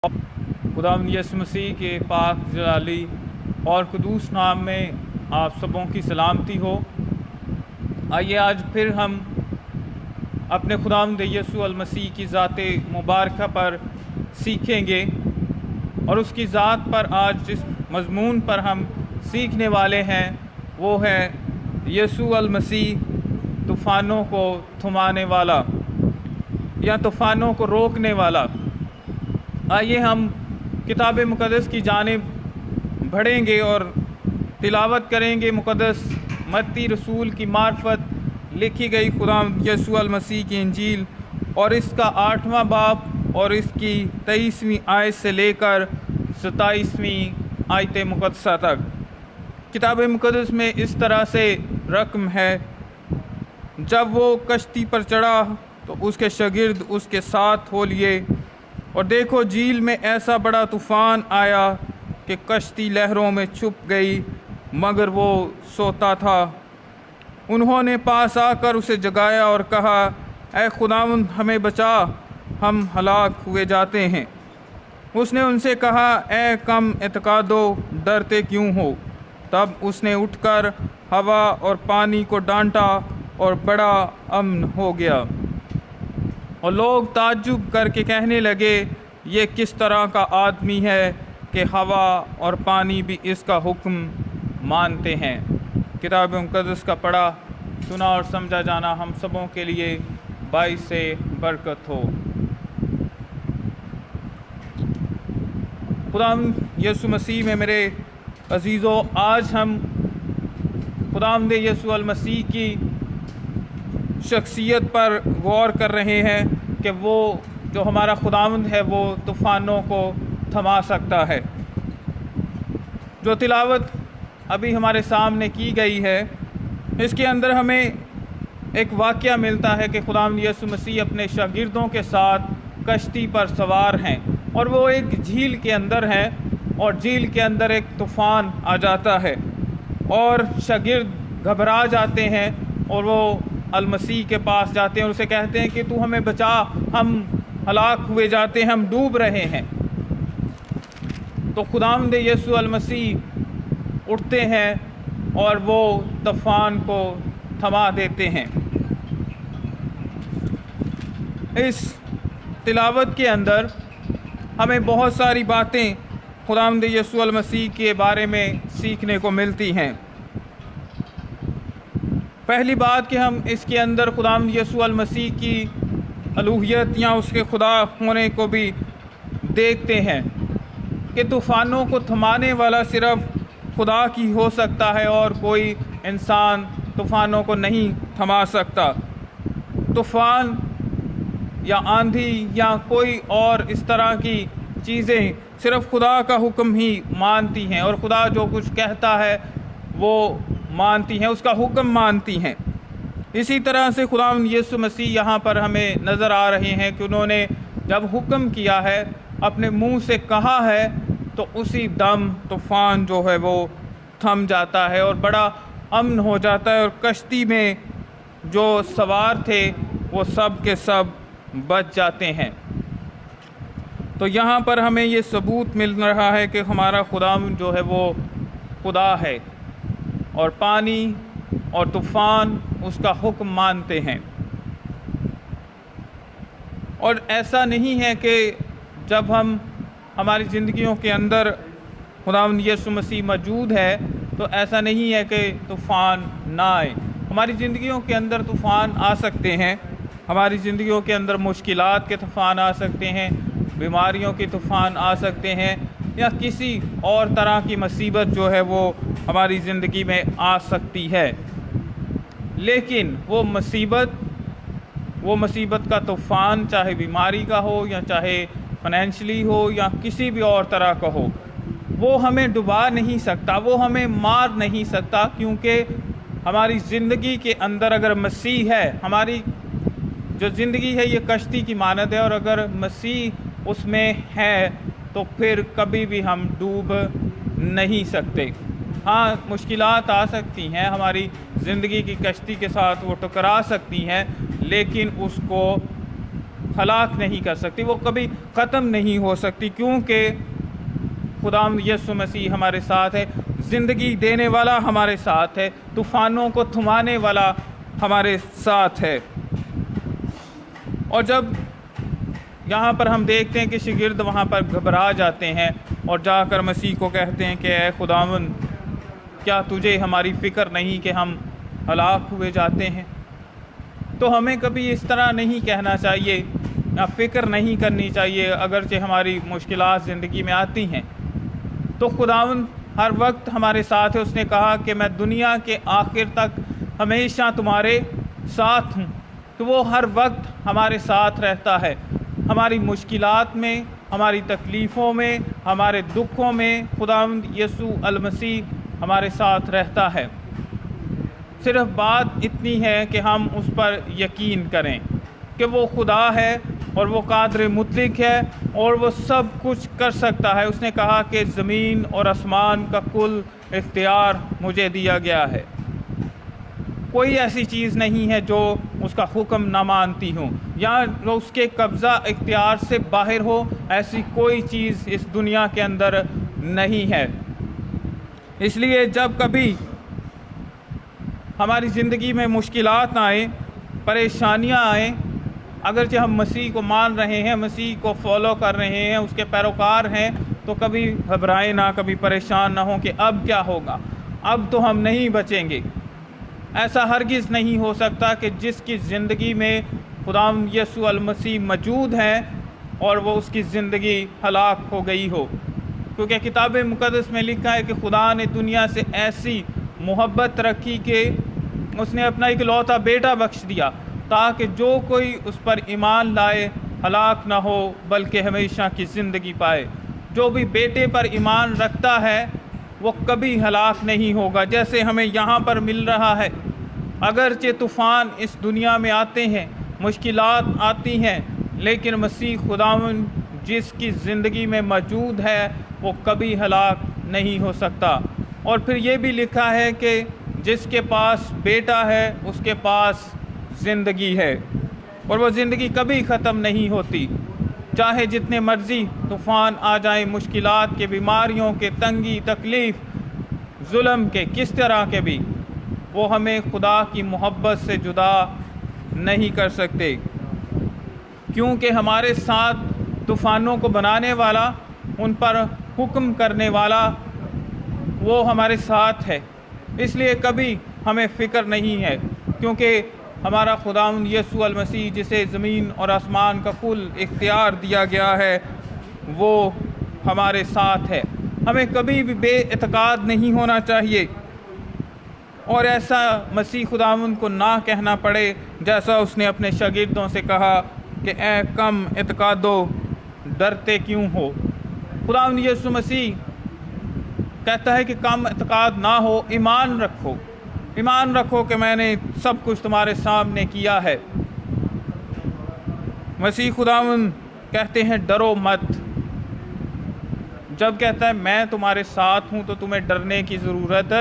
خداوند یسوع مسیح کے پاک جلالی اور قدوس نام میں آپ سبوں کی سلامتی ہو۔ آئیے آج پھر ہم اپنے خداوند یسوع المسیح کی ذات مبارکہ پر سیکھیں گے، اور اس کی ذات پر آج جس مضمون پر ہم سیکھنے والے ہیں وہ ہے یسوع المسیح طوفانوں کو تھمانے والا یا طوفانوں کو روکنے والا۔ آئیے ہم کتاب مقدس کی جانب بڑھیں گے اور تلاوت کریں گے مقدس متی رسول کی معرفت لکھی گئی خداوند یسوع المسیح کی انجیل، اور اس کا 8واں باب اور اس کی 23ویں آیت سے لے کر 27ویں آیت مقدسہ تک۔ کتاب مقدس میں اس طرح سے رقم ہے: جب وہ کشتی پر چڑھا تو اس کے شاگرد اس کے ساتھ ہو لیے، اور دیکھو جھیل میں ایسا بڑا طوفان آیا کہ کشتی لہروں میں چھپ گئی، مگر وہ سوتا تھا۔ انہوں نے پاس آ کر اسے جگایا اور کہا، اے خداوند ہمیں بچا، ہم ہلاک ہوئے جاتے ہیں۔ اس نے ان سے کہا، اے کم اعتقادو، ڈرتے کیوں ہو؟ تب اس نے اٹھ کر ہوا اور پانی کو ڈانٹا اور بڑا امن ہو گیا۔ اور لوگ تعجب کر کے کہنے لگے، یہ کس طرح کا آدمی ہے کہ ہوا اور پانی بھی اس کا حکم مانتے ہیں۔ کتاب مقدس کا پڑھا، سنا اور سمجھا جانا ہم سبوں کے لیے باعث برکت ہو۔ خداوند یسوع مسیح میں میرے عزیزو، آج ہم خداوند یسوع المسیح کی شخصیت پر غور کر رہے ہیں کہ وہ جو ہمارا خداوند ہے وہ طوفانوں کو تھما سکتا ہے۔ جو تلاوت ابھی ہمارے سامنے کی گئی ہے، اس کے اندر ہمیں ایک واقعہ ملتا ہے کہ خداوند یسوع مسیح اپنے شاگردوں کے ساتھ کشتی پر سوار ہیں، اور وہ ایک جھیل کے اندر ہیں، اور جھیل کے اندر ایک طوفان آ جاتا ہے، اور شاگرد گھبرا جاتے ہیں اور وہ المسیح کے پاس جاتے ہیں اور اسے کہتے ہیں کہ تو ہمیں بچا، ہم ہلاک ہوئے جاتے ہیں، ہم ڈوب رہے ہیں۔ تو خداوند یسوع المسیح اٹھتے ہیں اور وہ طوفان کو تھما دیتے ہیں۔ اس تلاوت کے اندر ہمیں بہت ساری باتیں خداوند یسوع المسیح کے بارے میں سیکھنے کو ملتی ہیں۔ پہلی بات کہ ہم اس کے اندر خداوند یسوع المسیح کی الوہیت یا اس کے خدا ہونے کو بھی دیکھتے ہیں کہ طوفانوں کو تھمانے والا صرف خدا کی ہو سکتا ہے، اور کوئی انسان طوفانوں کو نہیں تھما سکتا۔ طوفان یا آندھی یا کوئی اور اس طرح کی چیزیں صرف خدا کا حکم ہی مانتی ہیں، اور خدا جو کچھ کہتا ہے وہ مانتی ہیں، اس کا حکم مانتی ہیں۔ اسی طرح سے خداوند یسوع مسیح یہاں پر ہمیں نظر آ رہے ہیں کہ انہوں نے جب حکم کیا ہے، اپنے منہ سے کہا ہے، تو اسی دم طوفان جو ہے وہ تھم جاتا ہے اور بڑا امن ہو جاتا ہے، اور کشتی میں جو سوار تھے وہ سب کے سب بچ جاتے ہیں۔ تو یہاں پر ہمیں یہ ثبوت مل رہا ہے کہ ہمارا خداوند جو ہے وہ خدا ہے، اور پانی اور طوفان اس کا حکم مانتے ہیں۔ اور ایسا نہیں ہے کہ جب ہماری زندگیوں کے اندر خداوند یسوع مسیح موجود ہے تو ایسا نہیں ہے کہ طوفان نہ آئے۔ ہماری زندگیوں کے اندر طوفان آ سکتے ہیں، ہماری زندگیوں کے اندر مشکلات کے طوفان آ سکتے ہیں، بیماریوں کے طوفان آ سکتے ہیں، یا کسی اور طرح کی مصیبت جو ہے وہ ہماری زندگی میں آ سکتی ہے۔ لیکن وہ مصیبت کا طوفان چاہے بیماری کا ہو یا چاہے فائنینشلی ہو یا کسی بھی اور طرح کا ہو، وہ ہمیں ڈبا نہیں سکتا، وہ ہمیں مار نہیں سکتا، کیونکہ ہماری زندگی کے اندر اگر مسیح ہے، ہماری جو زندگی ہے یہ کشتی کی مانند ہے، اور اگر مسیح اس میں ہے تو پھر کبھی بھی ہم ڈوب نہیں سکتے۔ ہاں، مشکلات آ سکتی ہیں، ہماری زندگی کی کشتی کے ساتھ وہ ٹکرا سکتی ہیں، لیکن اس کو ہلاک نہیں کر سکتی، وہ کبھی ختم نہیں ہو سکتی، کیونکہ خداوند یسوع مسیح ہمارے ساتھ ہے، زندگی دینے والا ہمارے ساتھ ہے، طوفانوں کو تھمانے والا ہمارے ساتھ ہے۔ اور جب یہاں پر ہم دیکھتے ہیں کہ شاگرد وہاں پر گھبرا جاتے ہیں اور جا کر مسیح کو کہتے ہیں کہ اے خداوند، کیا تجھے ہماری فکر نہیں کہ ہم ہلاک ہوئے جاتے ہیں؟ تو ہمیں کبھی اس طرح نہیں کہنا چاہیے یا فکر نہیں کرنی چاہیے، اگرچہ ہماری مشکلات زندگی میں آتی ہیں تو خداوند ہر وقت ہمارے ساتھ ہے۔ اس نے کہا کہ میں دنیا کے آخر تک ہمیشہ تمہارے ساتھ ہوں، کہ وہ ہر وقت ہمارے ساتھ رہتا ہے، ہماری مشکلات میں، ہماری تکلیفوں میں، ہمارے دکھوں میں خداوند یسوع المسیح ہمارے ساتھ رہتا ہے۔ صرف بات اتنی ہے کہ ہم اس پر یقین کریں کہ وہ خدا ہے اور وہ قادر مطلق ہے اور وہ سب کچھ کر سکتا ہے۔ اس نے کہا کہ زمین اور آسمان کا کل اختیار مجھے دیا گیا ہے، کوئی ایسی چیز نہیں ہے جو اس کا حکم نہ مانتی ہوں یا اس کے قبضہ اختیار سے باہر ہو، ایسی کوئی چیز اس دنیا کے اندر نہیں ہے۔ اس لیے جب کبھی ہماری زندگی میں مشکلات آئیں، پریشانیاں آئیں، اگرچہ ہم مسیح کو مان رہے ہیں، مسیح کو فالو کر رہے ہیں، اس کے پیروکار ہیں، تو کبھی گھبرائیں نہ، کبھی پریشان نہ ہوں کہ اب کیا ہوگا، اب تو ہم نہیں بچیں گے۔ ایسا ہرگز نہیں ہو سکتا کہ جس کی زندگی میں خداوند یسوع المسیح موجود ہیں اور وہ اس کی زندگی ہلاک ہو گئی ہو، کیونکہ کتاب مقدس میں لکھا ہے کہ خدا نے دنیا سے ایسی محبت رکھی کہ اس نے اپنا اکلوتا بیٹا بخش دیا تاکہ جو کوئی اس پر ایمان لائے ہلاک نہ ہو بلکہ ہمیشہ کی زندگی پائے۔ جو بھی بیٹے پر ایمان رکھتا ہے وہ کبھی ہلاک نہیں ہوگا، جیسے ہمیں یہاں پر مل رہا ہے۔ اگرچہ طوفان اس دنیا میں آتے ہیں، مشکلات آتی ہیں، لیکن مسیح خداوند جس کی زندگی میں موجود ہے وہ کبھی ہلاک نہیں ہو سکتا۔ اور پھر یہ بھی لکھا ہے کہ جس کے پاس بیٹا ہے اس کے پاس زندگی ہے، اور وہ زندگی کبھی ختم نہیں ہوتی، چاہے جتنے مرضی طوفان آ جائیں، مشکلات کے، بیماریوں کے، تنگی، تکلیف، ظلم کے، کس طرح کے بھی، وہ ہمیں خدا کی محبت سے جدا نہیں کر سکتے، کیونکہ ہمارے ساتھ طوفانوں کو بنانے والا، ان پر حکم کرنے والا، وہ ہمارے ساتھ ہے۔ اس لیے کبھی ہمیں فکر نہیں ہے، کیونکہ ہمارا خداوند یسوع المسیح جسے زمین اور آسمان کا کل اختیار دیا گیا ہے وہ ہمارے ساتھ ہے۔ ہمیں کبھی بھی بے اعتقاد نہیں ہونا چاہیے اور ایسا مسیح خداوند کو نہ کہنا پڑے جیسا اس نے اپنے شاگردوں سے کہا کہ اے کم اعتقادو، ڈرتے کیوں ہو۔ خداوند یسوع مسیح کہتا ہے کہ کم اعتقاد نہ ہو، ایمان رکھو، ایمان رکھو کہ میں نے سب کچھ تمہارے سامنے کیا ہے۔ مسیح خداوند کہتے ہیں ڈرو مت۔ جب کہتا ہے میں تمہارے ساتھ ہوں تو تمہیں ڈرنے کی ضرورت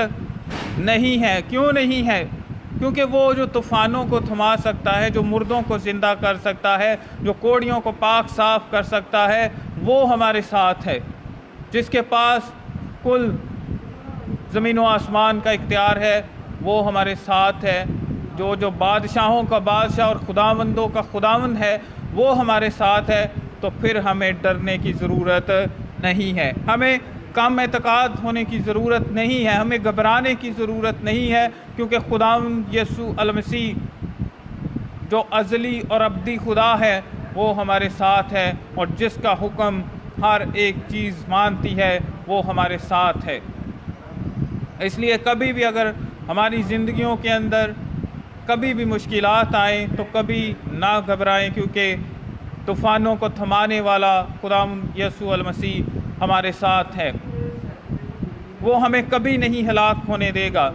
نہیں ہے۔ کیوں نہیں ہے؟ کیونکہ وہ جو طوفانوں کو تھما سکتا ہے، جو مردوں کو زندہ کر سکتا ہے، جو کوڑیوں کو پاک صاف کر سکتا ہے، وہ ہمارے ساتھ ہے۔ جس کے پاس کل زمین و آسمان کا اختیار ہے وہ ہمارے ساتھ ہے۔ جو بادشاہوں کا بادشاہ اور خداوندوں کا خداوند ہے وہ ہمارے ساتھ ہے، تو پھر ہمیں ڈرنے کی ضرورت نہیں ہے، ہمیں کم اعتقاد ہونے کی ضرورت نہیں ہے، ہمیں گھبرانے کی ضرورت نہیں ہے، کیونکہ خداوند یسوع المسیح جو ازلی اور ابدی خدا ہے وہ ہمارے ساتھ ہے، اور جس کا حکم ہر ایک چیز مانتی ہے وہ ہمارے ساتھ ہے۔ اس لیے کبھی بھی اگر ہماری زندگیوں کے اندر کبھی بھی مشکلات آئیں تو کبھی نہ گھبرائیں، کیونکہ طوفانوں کو تھمانے والا خداوند یسوع المسیح ہمارے ساتھ ہے۔ وہ ہمیں کبھی نہیں ہلاک ہونے دے گا،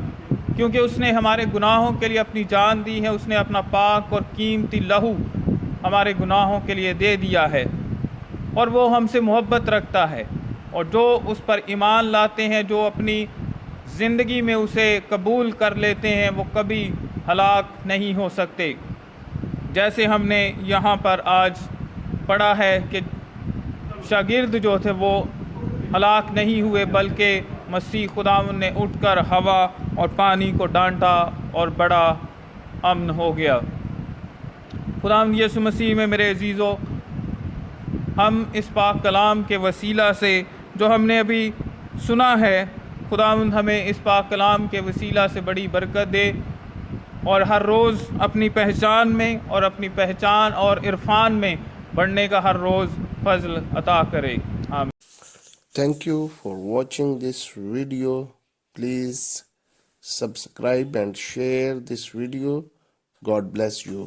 کیونکہ اس نے ہمارے گناہوں کے لیے اپنی جان دی ہے، اس نے اپنا پاک اور قیمتی لہو ہمارے گناہوں کے لیے دے دیا ہے، اور وہ ہم سے محبت رکھتا ہے، اور جو اس پر ایمان لاتے ہیں، جو اپنی زندگی میں اسے قبول کر لیتے ہیں، وہ کبھی ہلاک نہیں ہو سکتے۔ جیسے ہم نے یہاں پر آج پڑھا ہے کہ شاگرد جو تھے وہ ہلاک نہیں ہوئے، بلکہ مسیح خداوند نے اٹھ کر ہوا اور پانی کو ڈانٹا اور بڑا امن ہو گیا۔ خداوند یسوع مسیح میں میرے عزیزو، ہم اس پاک کلام کے وسیلہ سے جو ہم نے ابھی سنا ہے، خداوند ہمیں اس پاک کلام کے وسیلہ سے بڑی برکت دے اور ہر روز اپنی پہچان میں اور اپنی پہچان اور عرفان میں بڑھنے کا ہر روز فضل عطا کرے۔ آمین۔ Thank you for watching this video. Please subscribe and share this video. God bless you.